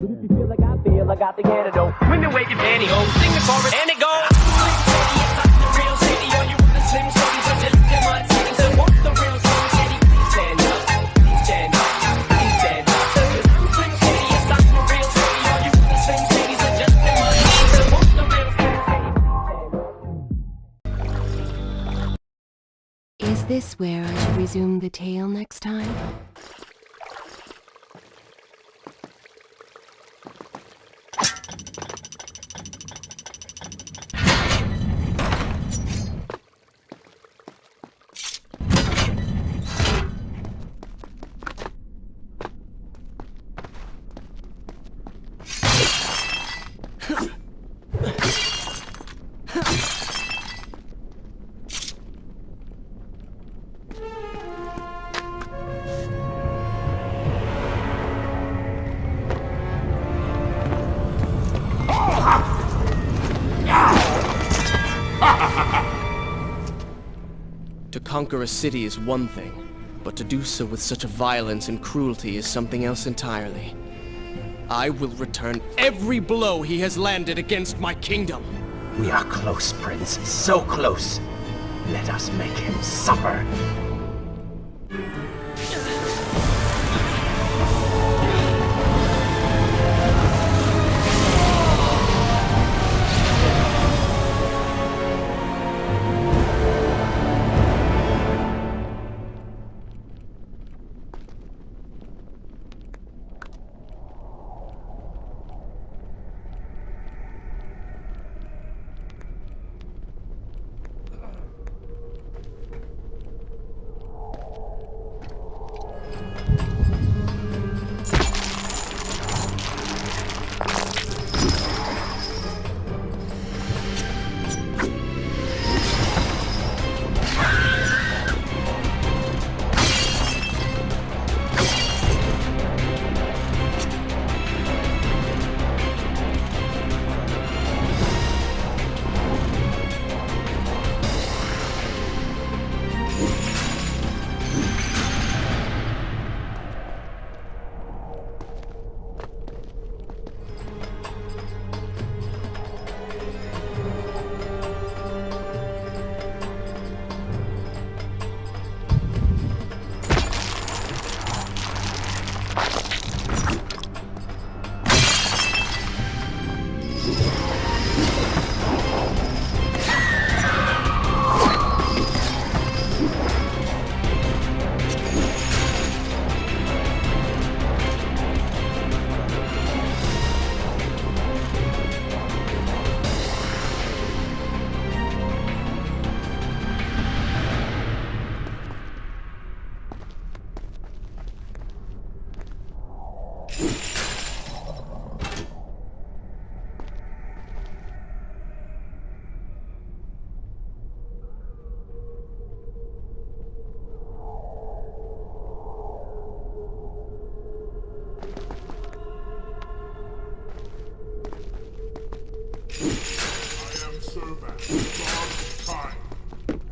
But if you feel, I got the antidote. Women wave your pantyhose, sing the chorus, and it goes. It's not the real city, all you with the slim shorties are just in my city. So want the real slim city? Stand up, stand up, stand up. Slim city, it's not the real city, all you with the slim cities are just in my city. So want the real slim city? Is this where I should resume the tale next time? To conquer a city is one thing, but to do so with such a violence and cruelty is something else entirely. I will return every blow he has landed against my kingdom. We are close, Prince. So close. Let us make him suffer.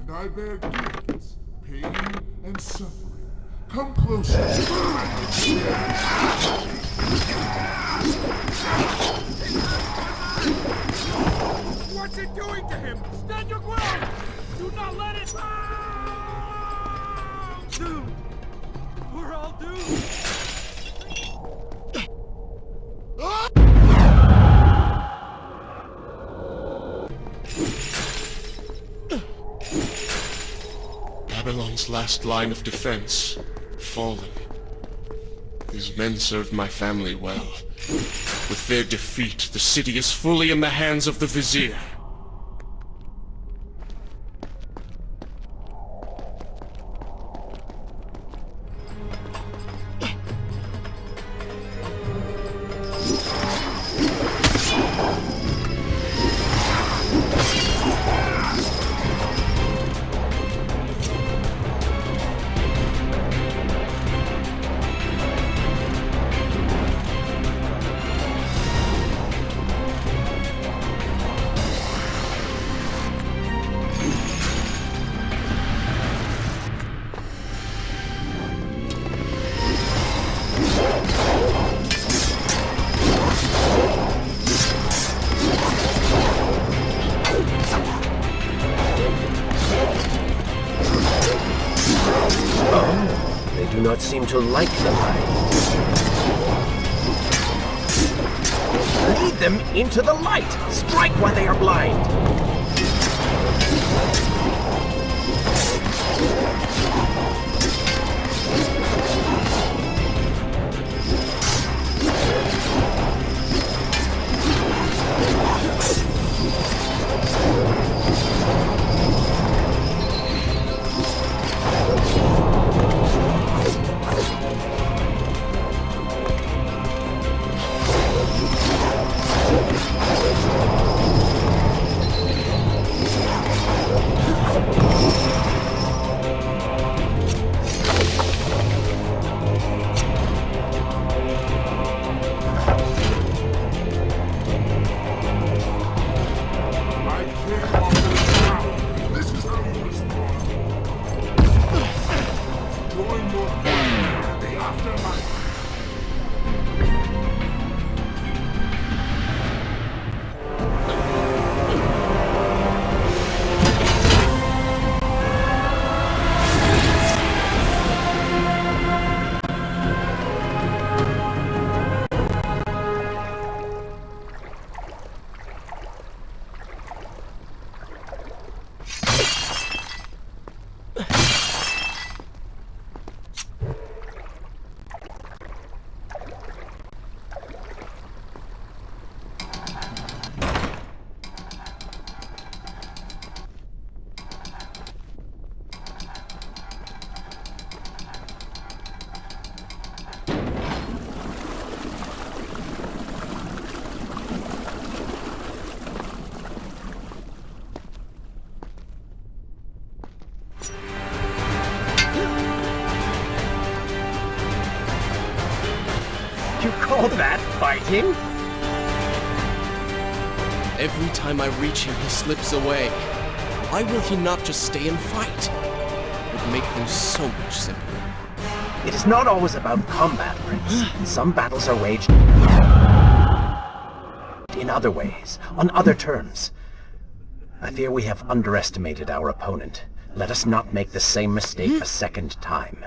I bear gifts, pain, and suffering. Come closer. What's it doing to him? Stand your ground! Do not let it... Doomed! We're all doomed! Babylon's last line of defense, fallen. These men served my family well. With their defeat, the city is fully in the hands of the Vizier. but seem to like the light. Lead them into the light! Strike while they are blind! You call that fighting? Every time I reach him, he slips away. Why will he not just stay and fight? It would make things so much simpler. It is not always about combat, Prince. Some battles are waged in other ways, on other terms. I fear we have underestimated our opponent. Let us not make the same mistake a second time.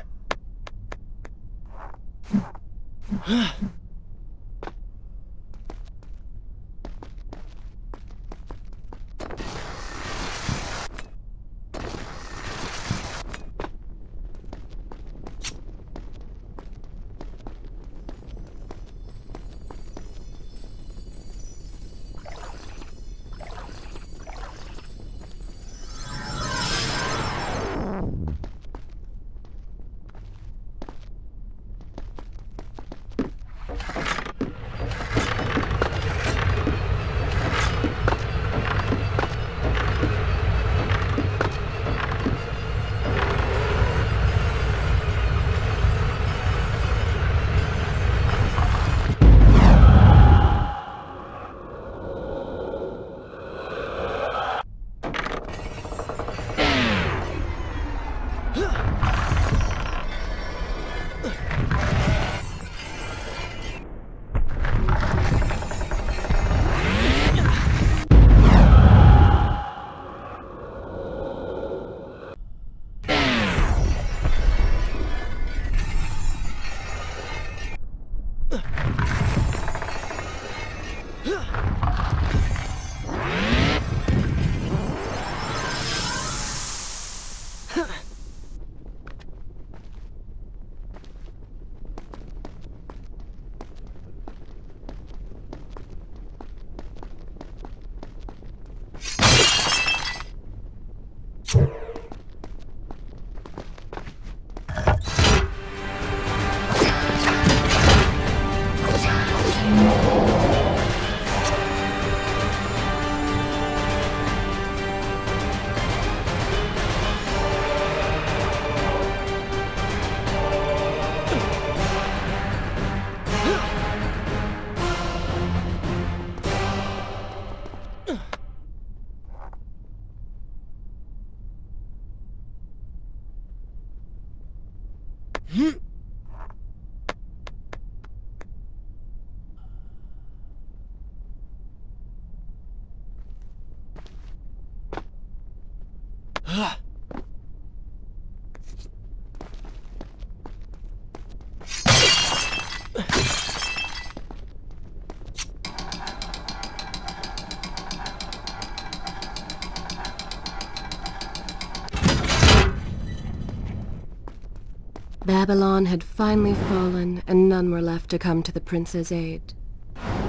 Babylon had finally fallen, and none were left to come to the prince's aid.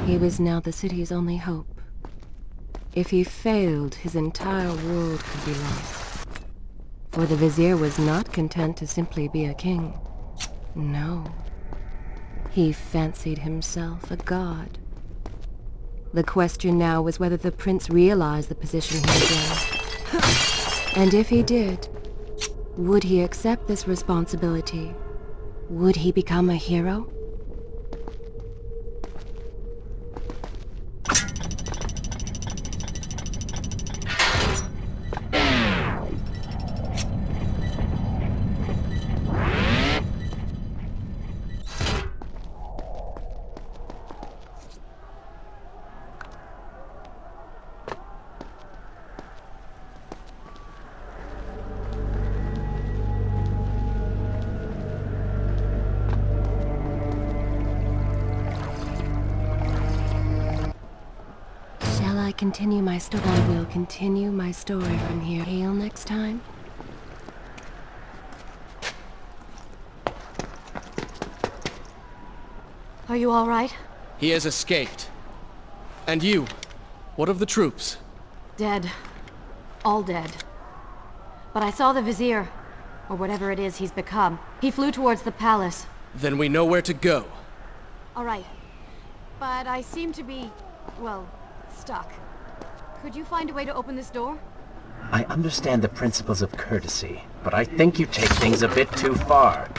He was now the city's only hope. If he failed, his entire world could be lost. For the vizier was not content to simply be a king. No. He fancied himself a god. The question now was whether the prince realized the position he was in. And if he did, would he accept this responsibility? Would he become a hero? Continue my story. I will continue my story from here. Hail next time. Are you all right? He has escaped. And you? What of the troops? Dead. All dead. But I saw the vizier, or whatever it is he's become. He flew towards the palace. Then we know where to go. All right. But I seem to be, well, stuck. Could you find a way to open this door? I understand the principles of courtesy, but I think you take things a bit too far.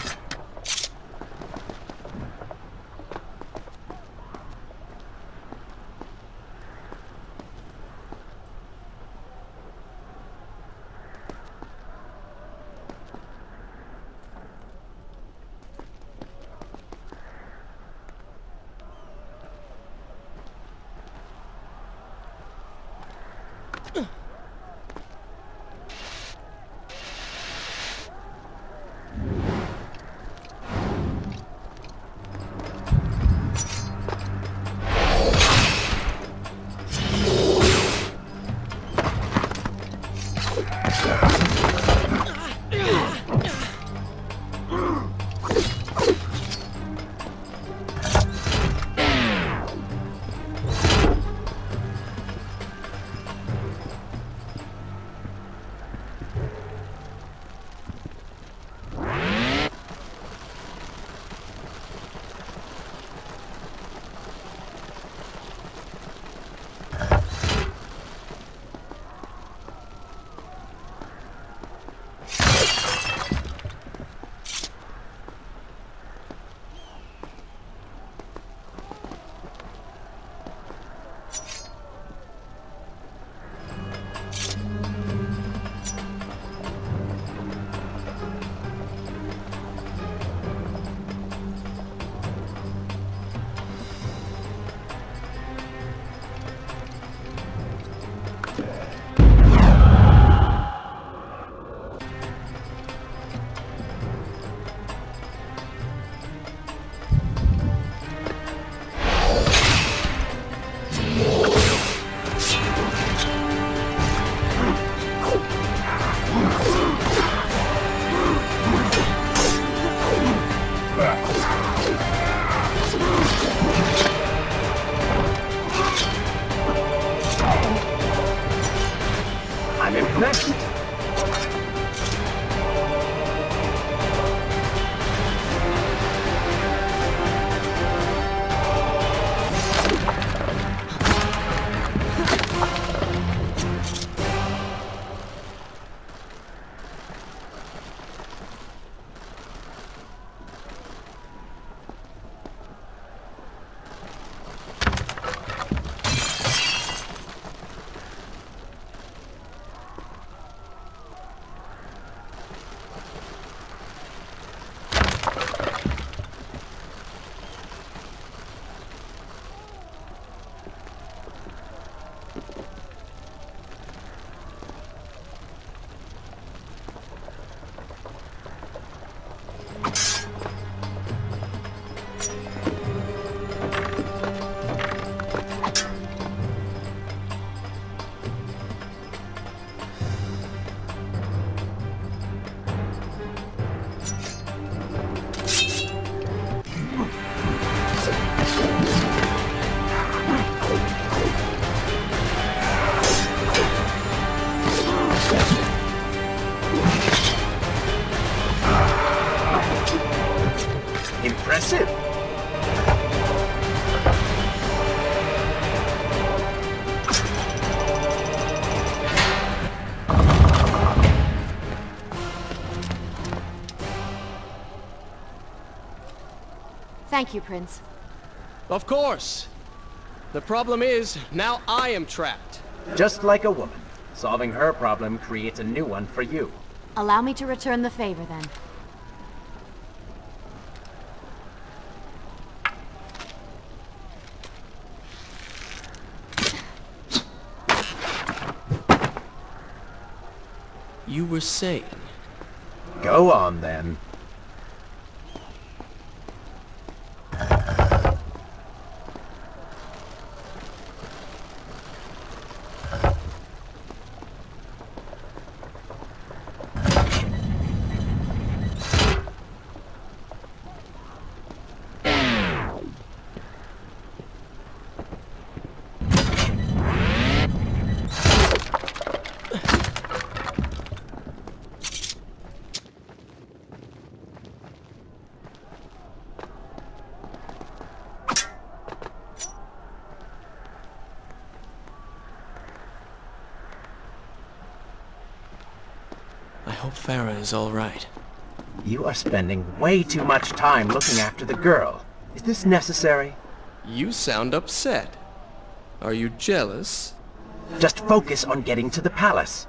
Thank you, Prince. Of course. The problem is, now I am trapped. Just like a woman. Solving her problem creates a new one for you. Allow me to return the favor, then. You were saying... Go on, then. I hope Farah is all right. You are spending way too much time looking after the girl. Is this necessary? You sound upset. Are you jealous? Just focus on getting to the palace.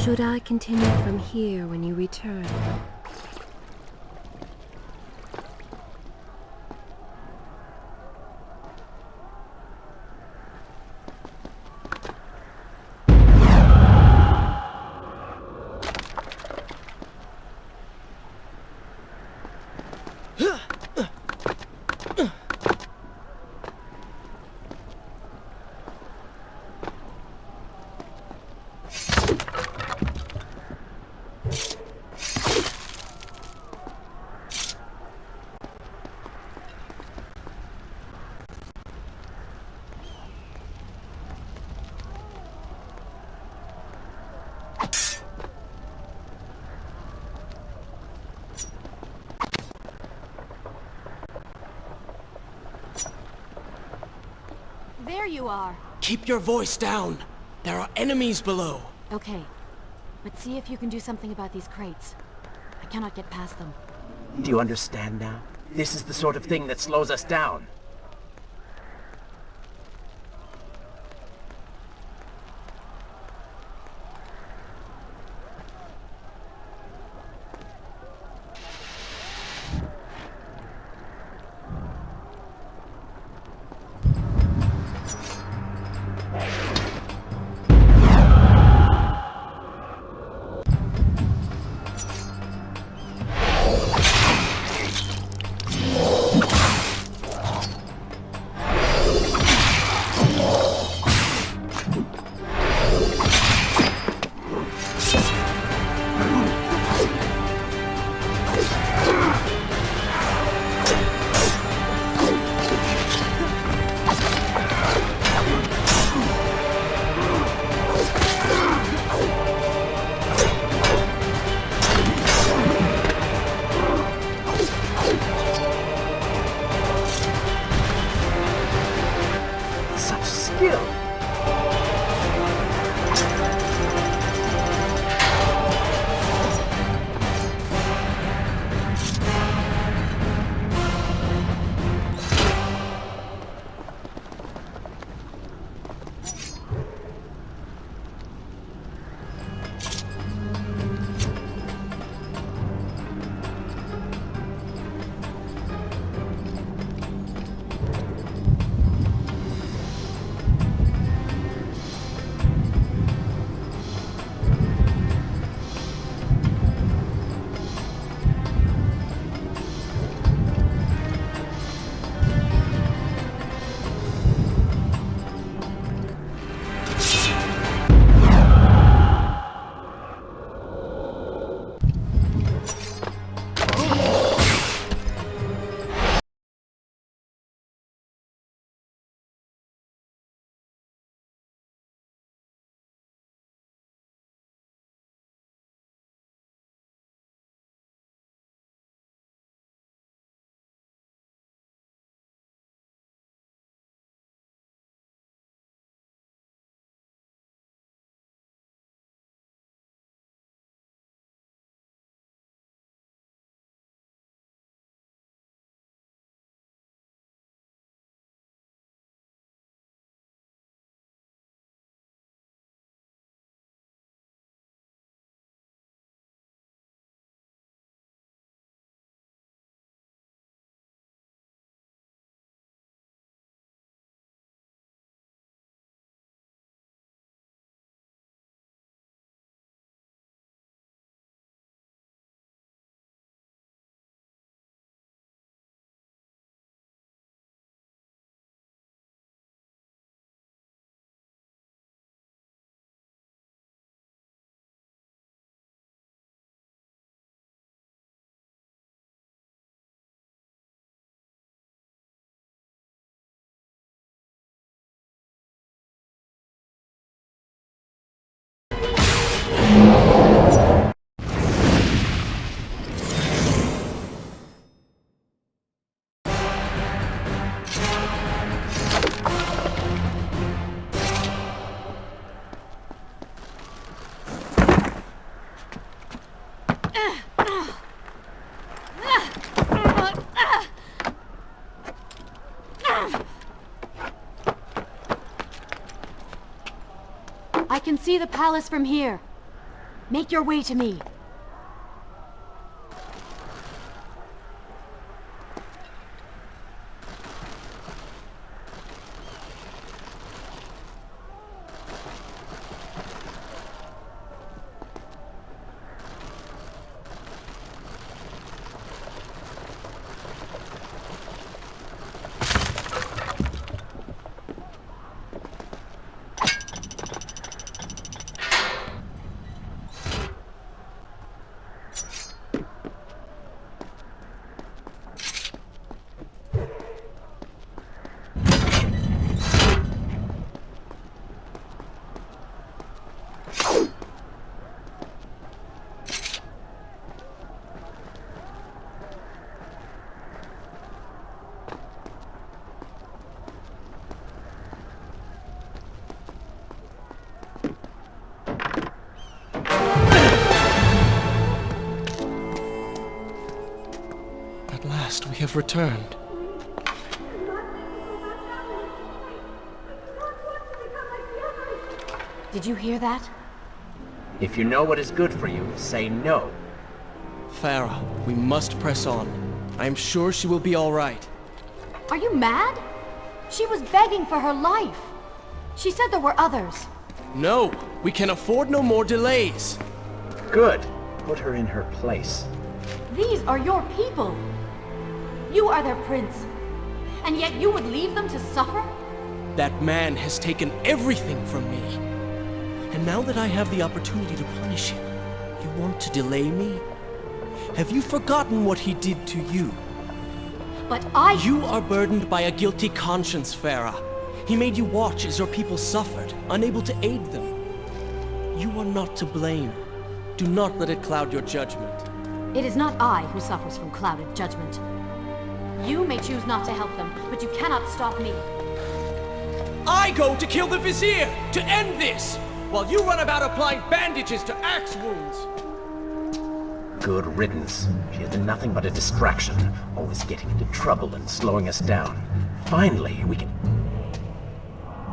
Should I continue from here when you return? There you are. Keep your voice down. There are enemies below. Okay, but see if you can do something about these crates. I cannot get past them. Do you understand now? This is the sort of thing that slows us down. I can see the palace from here. Make your way to me. We have returned. Did you hear that? If you know what is good for you, say no. Farah, we must press on. I am sure she will be all right. Are you mad? She was begging for her life. She said there were others. No, we can afford no more delays. Good. Put her in her place. These are your people. You are their prince. And yet you would leave them to suffer? That man has taken everything from me. And now that I have the opportunity to punish him, you want to delay me? Have you forgotten what he did to you? But You are burdened by a guilty conscience, Farah. He made you watch as your people suffered, unable to aid them. You are not to blame. Do not let it cloud your judgment. It is not I who suffers from clouded judgment. You may choose not to help them, but you cannot stop me. I go to kill the Vizier, to end this, while you run about applying bandages to axe wounds. Good riddance. She has been nothing but a distraction, always getting into trouble and slowing us down. Finally, we can...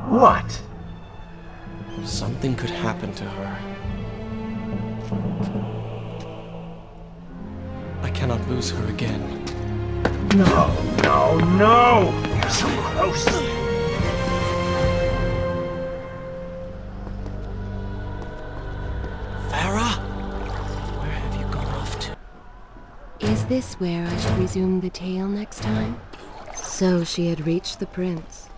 What? Something could happen to her. I cannot lose her again. No, no, no! You're so close! Farah? Where have you gone off to? Is this where I should resume the tale next time? So she had reached the prince.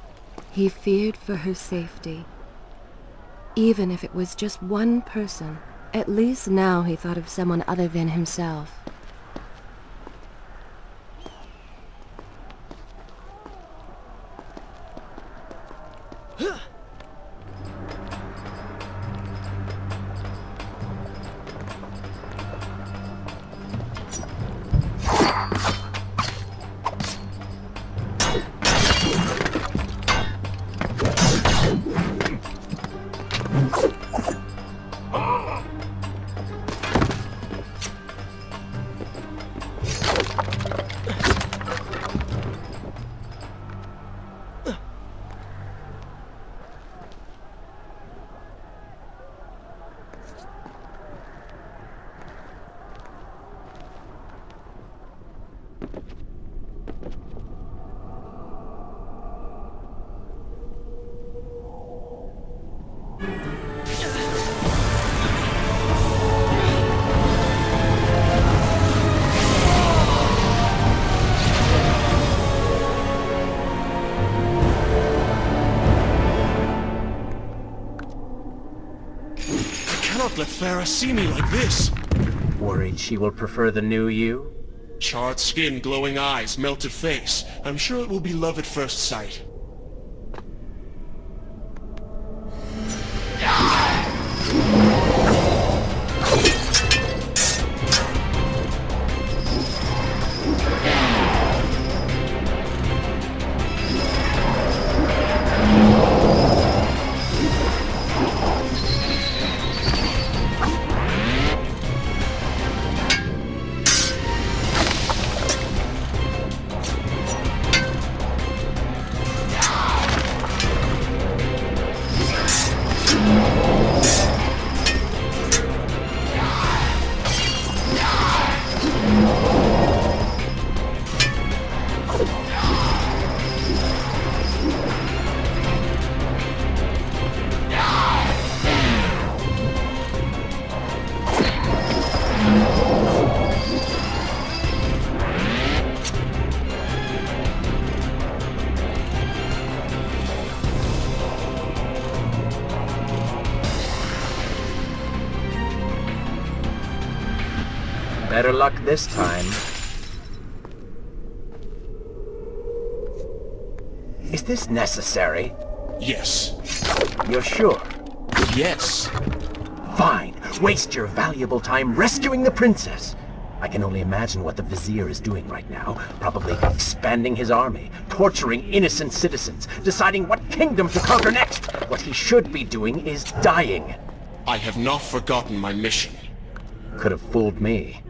He feared for her safety. Even if it was just one person, at least now he thought of someone other than himself. Let Farah see me like this. Worried she will prefer the new you? Charred skin, glowing eyes, melted face. I'm sure it will be love at first sight. Better luck this time. Is this necessary? Yes. You're sure? Yes. Fine. Waste your valuable time rescuing the princess. I can only imagine what the vizier is doing right now. Probably expanding his army, torturing innocent citizens, deciding what kingdom to conquer next. What he should be doing is dying. I have not forgotten my mission. Could have fooled me.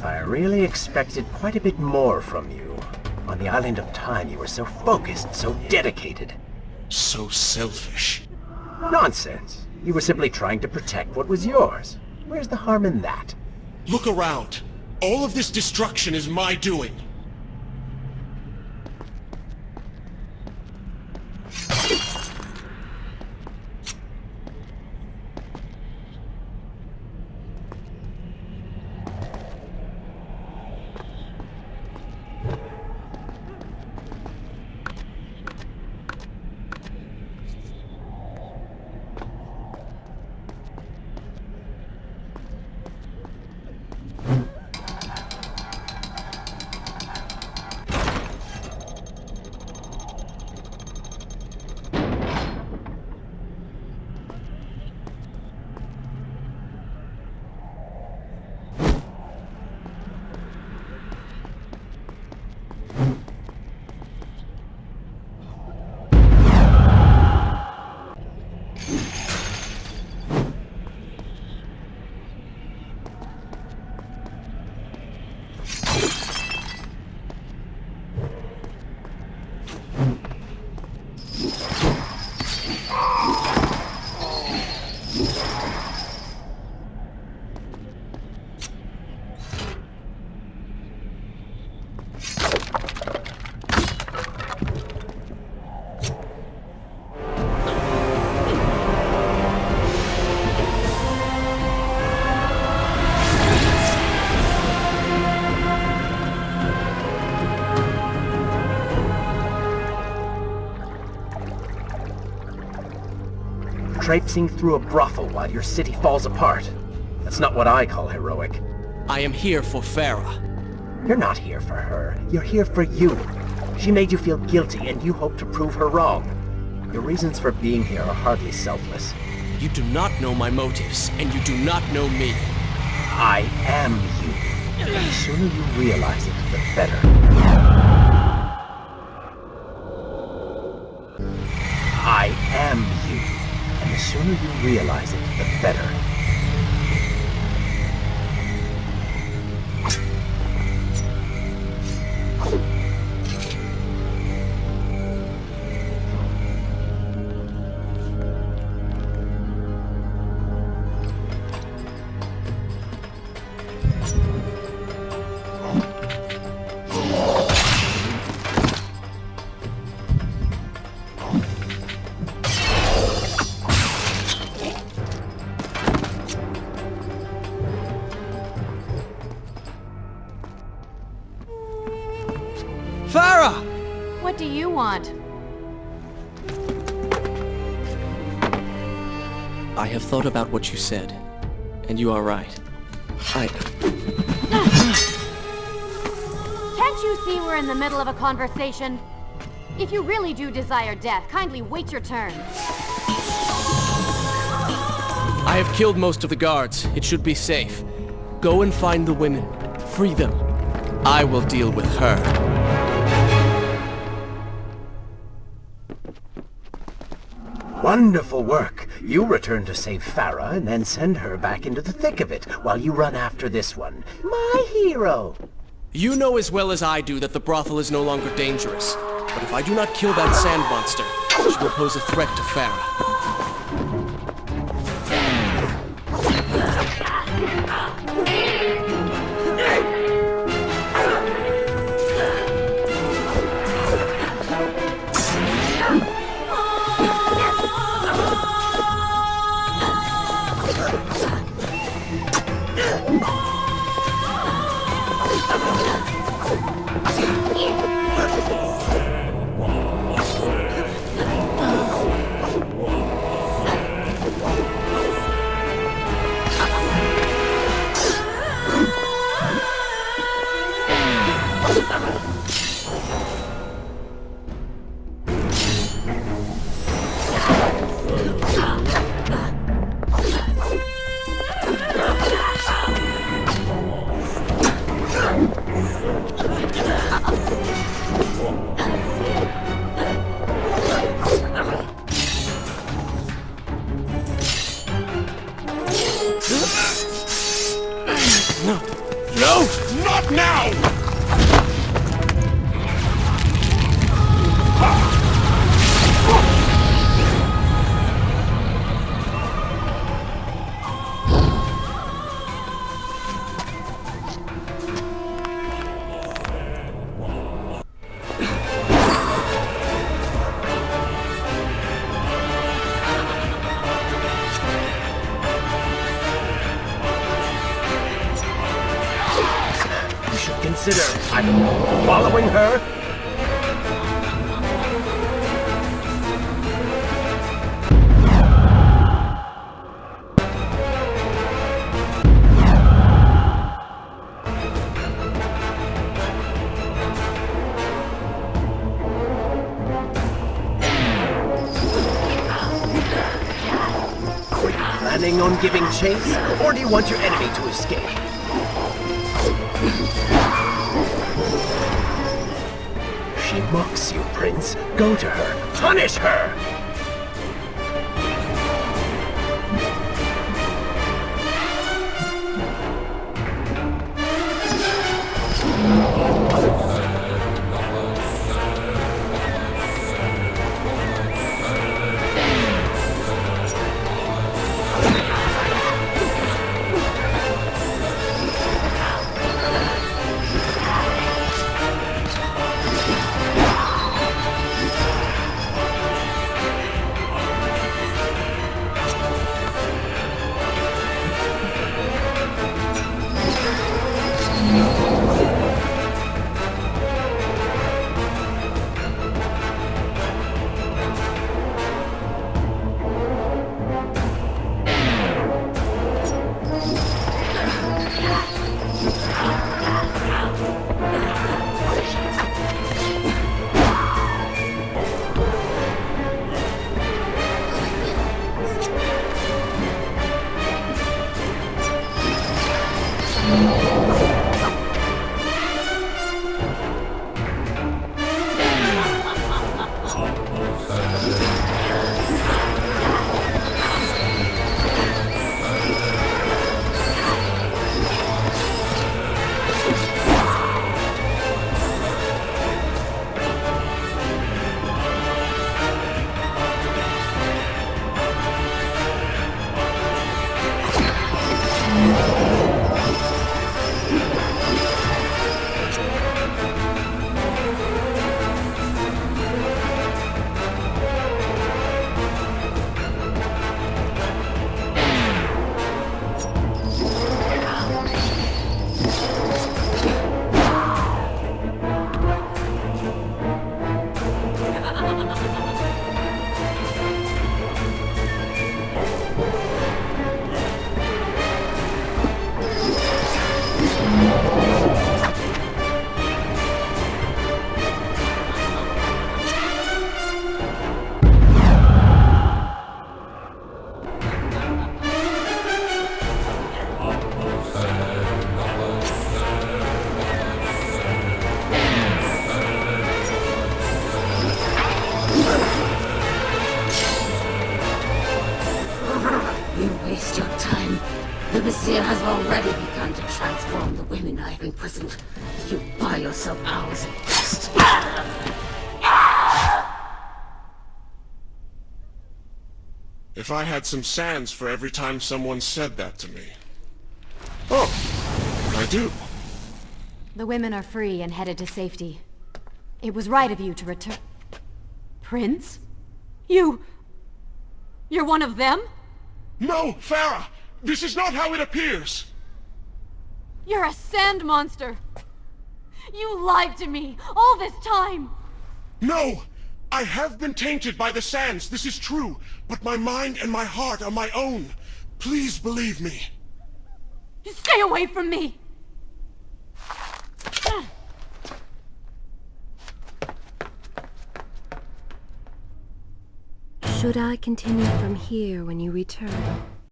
I really expected quite a bit more from you. On the island of time, you were so focused, so dedicated. So selfish. Nonsense. You were simply trying to protect what was yours. Where's the harm in that? Look around. All of this destruction is my doing. Traipsing through a brothel while your city falls apart. That's not what I call heroic. I am here for Farah. You're not here for her. You're here for you. She made you feel guilty, and you hope to prove her wrong. Your reasons for being here are hardly selfless. You do not know my motives, and you do not know me. I am you. And the sooner you realize it, the better. I am you. And the sooner you realize it, the better. Farah! What do you want? I have thought about what you said, and you are right. Can't you see we're in the middle of a conversation? If you really do desire death, kindly wait your turn. I have killed most of the guards. It should be safe. Go and find the women. Free them. I will deal with her. Wonderful work. You return to save Farah and then send her back into the thick of it while you run after this one. My hero! You know as well as I do that the brothel is no longer dangerous. But if I do not kill that sand monster, she will pose a threat to Farah. No! Not now! Consider, I don't know, following her? Are you planning on giving chase, or do you want your enemy to escape? She mocks you, Prince. Go to her. Punish her! have already begun to transform the women I have imprisoned. You buy yourself hours at best. If I had some sands for every time someone said that to me. Oh, I do. The women are free and headed to safety. It was right of you to return... Prince? You're one of them? No, Farah! This is not how it appears! You're a sand monster! You lied to me all this time! No! I have been tainted by the sands, this is true, but my mind and my heart are my own. Please believe me. Stay away from me! Should I continue from here when you return?